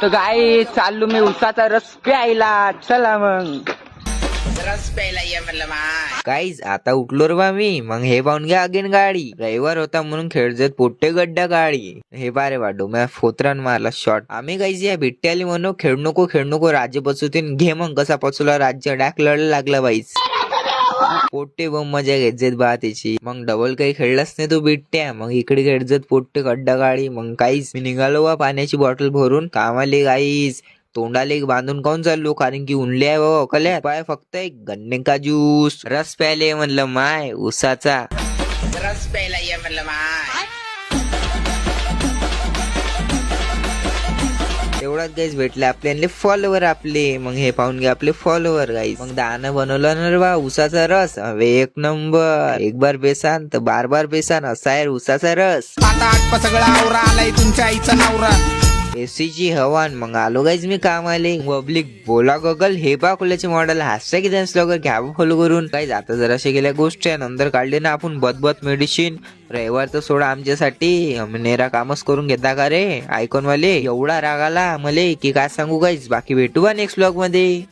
तर गाई चाललो मी उसाचा रस प्यायला. चला मग रस प्यायला ये म्हणलं मा. काहीच आता उठलो रे बा मी. मग हे पाहून घ्या अगेन गाडी. रविवार होता म्हणून खेळजत पोट्टे गड्डा गाडी. हे बारे वाटो मी फोत्रान मारला शॉट. आम्ही काहीच या बिट्ट्याली म्हणू खेळ नको राज्य बसवतीन. घे मग कसा पचवला राज्य. डाक लढायला लागला बाईच. पोट्टे बम मजा घेत बा त्याची. मग डबल काही खेळलाच नाही तो बिट्ट्या. मग इकडे खेळजत पोट्टे गड्डा गाडी. मग काहीच मी निघालो बा पाण्याची बॉटल भरून कामाले. काहीच तोंडाले बांधून काऊन चाललो कारण की उनले आहे बाबा अकल्या. पाय फक्त एक गन्ने का ज्यूस रस प्यायले म्हणलं माय उसाचा. रस प्यायला ये म्हणलं मा. तेवढाच गाईज भेटले आपल्याला फॉलोवर आपले. मग हे पाहून घ्या आपले फॉलोवर गाईज. मग दानं बनवलं ना रे बा उसाचा रस. हवे एक नंबर. एक बार बेसान तर बार बार बेसान असा आहे उसाचा रस. आता आटपा सगळा आवरा आलाय तुमच्या आईचा नवरा. एसीची हवान. मग आलो गाईज मी कामाले. पब्लिक बोला गगल हे पा कुल्याचे मॉडेल हास्य की त्यांस लोक घ्या फॉलो करून. गाईज आता जराशे गेल्या गोष्टी आहे नंतर काढले ना आपण बदबत मेडिसिन. रविवार तर सोडा आमच्यासाठी. नेरा कामच करून घेता का रे आयकॉन वाले. एवढा राग आला मले की काय सांगू गाईज. बाकी भेटू बा नेक्स्ट ब्लॉग मध्ये.